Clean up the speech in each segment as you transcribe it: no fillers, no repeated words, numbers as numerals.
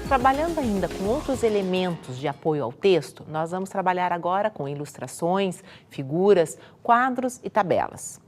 Trabalhando ainda com outros elementos de apoio ao texto, nós vamos trabalhar agora com ilustrações, figuras, quadros e tabelas.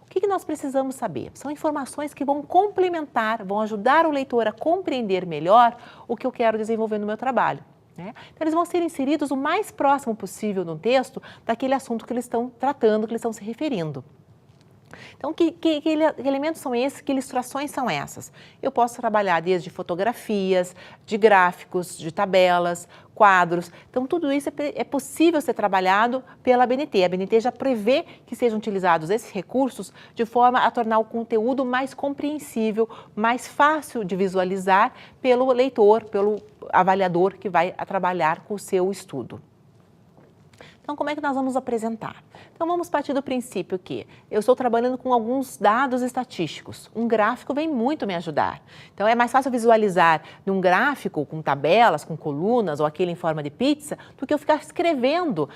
O que nós precisamos saber? São informações que vão complementar, vão ajudar o leitor a compreender melhor o que eu quero desenvolver no meu trabalho. Então, eles vão ser inseridos o mais próximo possível no texto daquele assunto que eles estão tratando, que eles estão se referindo. Então, que elementos são esses, que ilustrações são essas? Eu posso trabalhar desde fotografias, de gráficos, de tabelas, quadros. Então, tudo isso é possível ser trabalhado pela ABNT. A ABNT já prevê que sejam utilizados esses recursos de forma a tornar o conteúdo mais compreensível, mais fácil de visualizar pelo leitor, pelo avaliador que vai trabalhar com o seu estudo. Então, como é que nós vamos apresentar? Então, vamos partir do princípio que eu estou trabalhando com alguns dados estatísticos. Um gráfico vem muito me ajudar. Então, é mais fácil visualizar num gráfico com tabelas, com colunas ou aquele em forma de pizza, do que eu ficar escrevendo.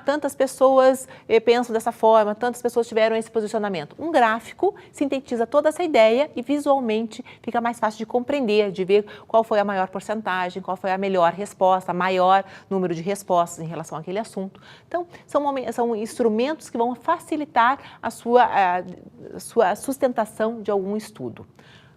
Tantas pessoas pensam dessa forma, tantas pessoas tiveram esse posicionamento. Um gráfico sintetiza toda essa ideia e visualmente fica mais fácil de compreender, de ver qual foi a maior porcentagem, qual foi a melhor resposta, maior número de respostas em relação àquele assunto. Então, são instrumentos que vão facilitar a sua sustentação de algum estudo.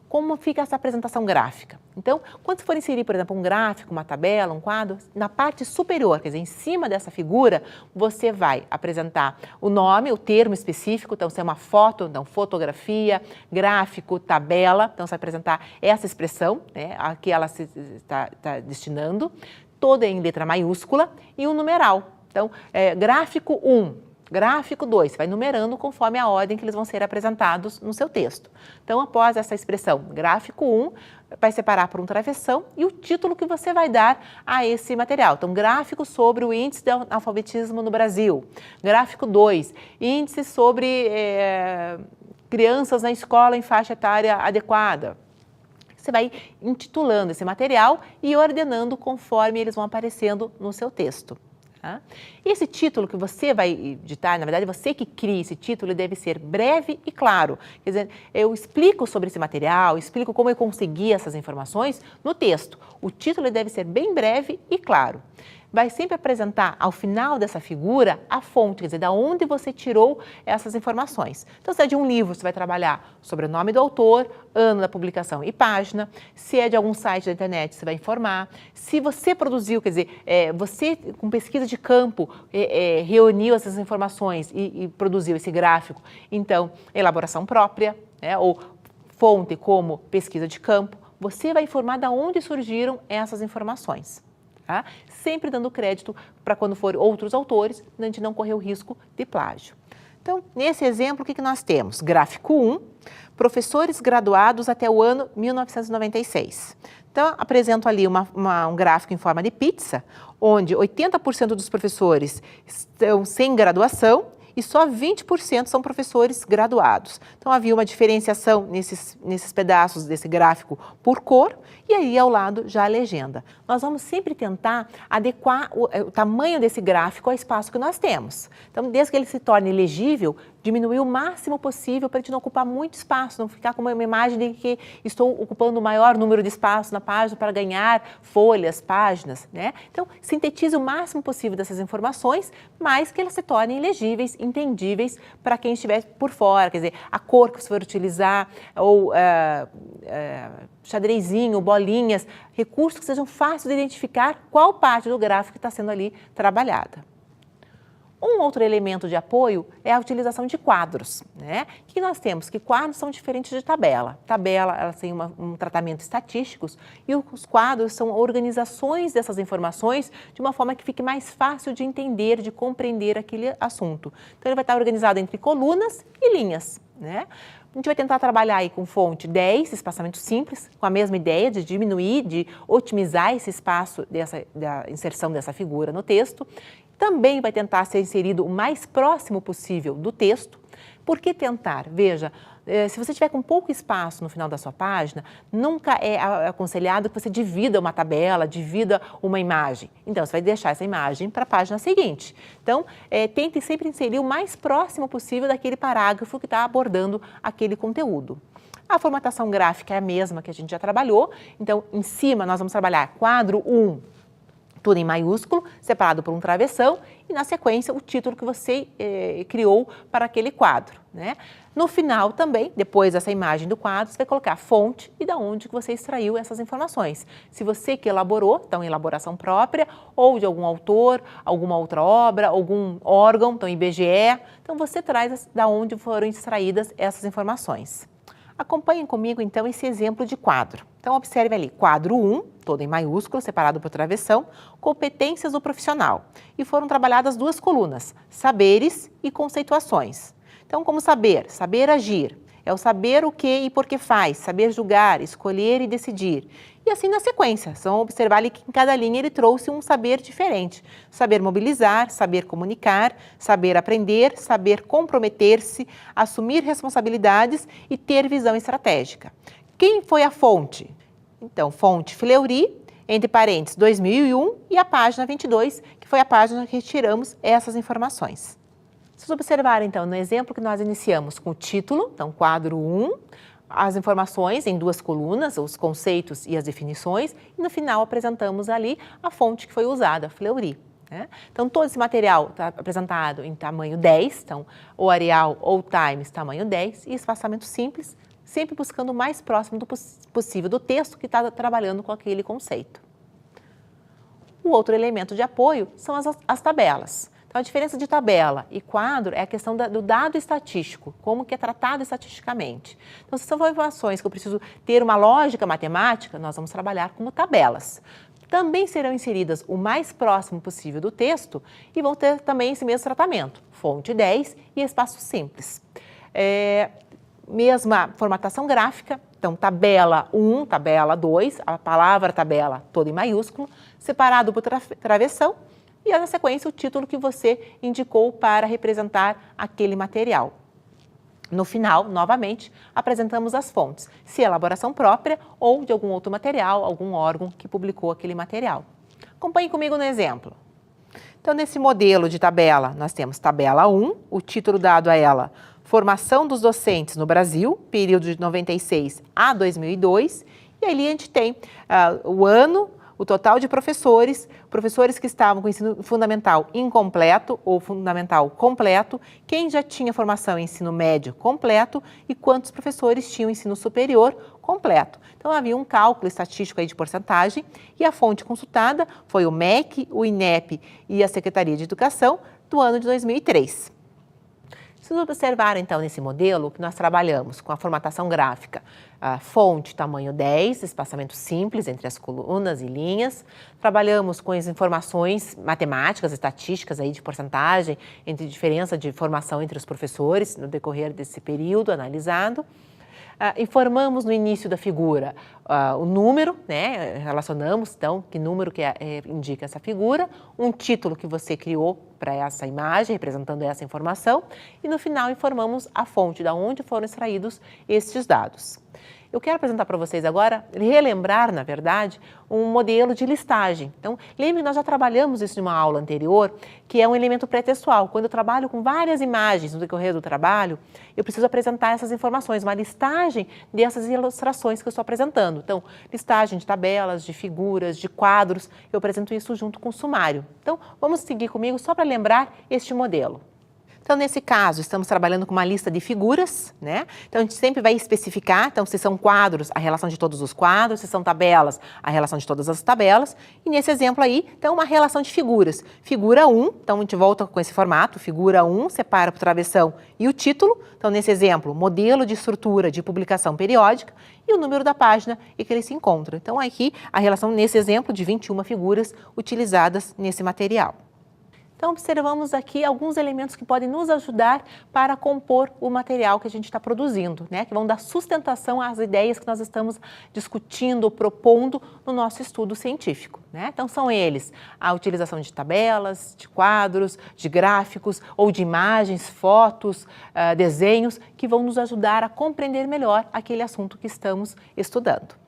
Como fica essa apresentação gráfica? Então, quando você for inserir, por exemplo, um gráfico, uma tabela, um quadro, na parte superior, quer dizer, em cima dessa figura, você vai apresentar o nome, o termo específico, então, se é uma foto, então, fotografia, gráfico, tabela, então, você vai apresentar essa expressão, a que ela está destinando, toda em letra maiúscula, e um numeral. Então, gráfico 1, gráfico 2, você vai numerando conforme a ordem que eles vão ser apresentados no seu texto. Então, após essa expressão, gráfico 1, vai separar por um travessão e o título que você vai dar a esse material. Então, gráfico sobre o índice de analfabetismo no Brasil. Gráfico 2, índice sobre crianças na escola em faixa etária adequada. Você vai intitulando esse material e ordenando conforme eles vão aparecendo no seu texto. Esse título que você vai ditar, na verdade, você que cria esse título, deve ser breve e claro. Quer dizer, eu explico sobre esse material, explico como eu consegui essas informações no texto. O título deve ser bem breve e claro. Vai sempre apresentar, ao final dessa figura, a fonte, quer dizer, da onde você tirou essas informações. Então, se é de um livro, você vai trabalhar sobre o nome do autor, ano da publicação e página. Se é de algum site da internet, você vai informar. Se você produziu, quer dizer, você, com pesquisa de campo, reuniu essas informações e produziu esse gráfico, então, elaboração própria, ou fonte como pesquisa de campo, você vai informar de onde surgiram essas informações. Sempre dando crédito para quando for outros autores, a gente não correr o risco de plágio. Então, nesse exemplo, o que nós temos? Gráfico 1, professores graduados até o ano 1996. Então, apresento ali um gráfico em forma de pizza, onde 80% dos professores estão sem graduação e só 20% são professores graduados. Então, havia uma diferenciação nesses pedaços desse gráfico por cor e aí ao lado já a legenda. Nós vamos sempre tentar adequar o tamanho desse gráfico ao espaço que nós temos. Então, desde que ele se torne legível, diminuir o máximo possível para a gente não ocupar muito espaço, não ficar com uma imagem de que estou ocupando o maior número de espaço na página para ganhar folhas, páginas, Então, sintetize o máximo possível dessas informações, mas que elas se tornem legíveis, entendíveis para quem estiver por fora, quer dizer, a cor que você for utilizar, ou xadrezinho, bolinhas, recursos que sejam fáceis de identificar qual parte do gráfico está sendo ali trabalhada. Um outro elemento de apoio é a utilização de quadros, que nós temos que quadros são diferentes de tabela. Tabela, elas têm um tratamento estatístico e os quadros são organizações dessas informações de uma forma que fique mais fácil de entender, de compreender aquele assunto. Então, ele vai estar organizado entre colunas e linhas, A gente vai tentar trabalhar aí com fonte 10, espaçamento simples, com a mesma ideia de diminuir, de otimizar esse espaço da inserção dessa figura no texto. Também vai tentar ser inserido o mais próximo possível do texto. Por que tentar? Veja, se você tiver com pouco espaço no final da sua página, nunca é aconselhado que você divida uma tabela, divida uma imagem. Então, você vai deixar essa imagem para a página seguinte. Então, tente sempre inserir o mais próximo possível daquele parágrafo que está abordando aquele conteúdo. A formatação gráfica é a mesma que a gente já trabalhou. Então, em cima, nós vamos trabalhar quadro 1, tudo em maiúsculo, separado por um travessão, e na sequência o título que você criou para aquele quadro, né? No final também, depois dessa imagem do quadro, você vai colocar a fonte e da onde que você extraiu essas informações. Se você que elaborou, então elaboração própria, ou de algum autor, alguma outra obra, algum órgão, então IBGE, então você traz da onde foram extraídas essas informações. Acompanhem comigo, então, esse exemplo de quadro. Então, observe ali, quadro 1, todo em maiúsculo, separado por travessão, competências do profissional. E foram trabalhadas duas colunas, saberes e conceituações. Então, como saber? Saber agir. É o saber o que e por que faz, saber julgar, escolher e decidir. E assim na sequência, só observar ali que em cada linha ele trouxe um saber diferente. Saber mobilizar, saber comunicar, saber aprender, saber comprometer-se, assumir responsabilidades e ter visão estratégica. Quem foi a fonte? Então, fonte Fleury, entre parênteses 2001 e a página 22, que foi a página que retiramos essas informações. Vocês observarem, então, no exemplo que nós iniciamos com o título, então, quadro 1, as informações em duas colunas, os conceitos e as definições, e no final apresentamos ali a fonte que foi usada, Fleury, né? Então, todo esse material está apresentado em tamanho 10, então, ou Arial ou Times, tamanho 10, e espaçamento simples, sempre buscando o mais próximo possível do texto que está trabalhando com aquele conceito. O outro elemento de apoio são as tabelas. Então, a diferença de tabela e quadro é a questão do dado estatístico, como que é tratado estatisticamente. Então, se são informações que eu preciso ter uma lógica matemática, nós vamos trabalhar como tabelas. Também serão inseridas o mais próximo possível do texto e vão ter também esse mesmo tratamento, fonte 10 e espaço simples. Mesma formatação gráfica, então tabela 1, tabela 2, a palavra tabela toda em maiúsculo, separado por travessão, e na sequência o título que você indicou para representar aquele material. No final, novamente, apresentamos as fontes, se elaboração própria ou de algum outro material, algum órgão que publicou aquele material. Acompanhe comigo no exemplo. Então, nesse modelo de tabela, nós temos tabela 1, o título dado a ela, Formação dos Docentes no Brasil, período de 96 a 2002, e ali a gente tem o ano, o total de professores que estavam com ensino fundamental incompleto ou fundamental completo, quem já tinha formação em ensino médio completo e quantos professores tinham ensino superior completo. Então, havia um cálculo estatístico aí de porcentagem e a fonte consultada foi o MEC, o INEP e a Secretaria de Educação do ano de 2003. Vocês observaram, então, nesse modelo que nós trabalhamos com a formatação gráfica, a fonte tamanho 10, espaçamento simples entre as colunas e linhas. Trabalhamos com as informações matemáticas, estatísticas aí de porcentagem, entre diferença de formação entre os professores no decorrer desse período analisado. Informamos no início da figura o número, né? Relacionamos, então, que número que indica essa figura, um título que você criou para essa imagem, representando essa informação, e no final informamos a fonte, da onde foram extraídos estes dados. Eu quero apresentar para vocês agora, relembrar, na verdade, um modelo de listagem. Então, lembre que nós já trabalhamos isso em uma aula anterior, que é um elemento pré-textual. Quando eu trabalho com várias imagens no decorrer do trabalho, eu preciso apresentar essas informações, uma listagem dessas ilustrações que eu estou apresentando. Então, listagem de tabelas, de figuras, de quadros, eu apresento isso junto com o sumário. Então, vamos seguir comigo só para lembrar este modelo. Então, nesse caso, estamos trabalhando com uma lista de figuras, né? Então, a gente sempre vai especificar, então, se são quadros, a relação de todos os quadros, se são tabelas, a relação de todas as tabelas. E nesse exemplo aí, então, uma relação de figuras. Figura 1, então, a gente volta com esse formato, figura 1, separa por travessão e o título. Então, nesse exemplo, modelo de estrutura de publicação periódica e o número da página em que ele se encontra. Então, aqui, a relação, nesse exemplo, de 21 figuras utilizadas nesse material. Então, observamos aqui alguns elementos que podem nos ajudar para compor o material que a gente está produzindo, né? Que vão dar sustentação às ideias que nós estamos discutindo, propondo no nosso estudo científico, né? Então, são eles a utilização de tabelas, de quadros, de gráficos ou de imagens, fotos, desenhos, que vão nos ajudar a compreender melhor aquele assunto que estamos estudando.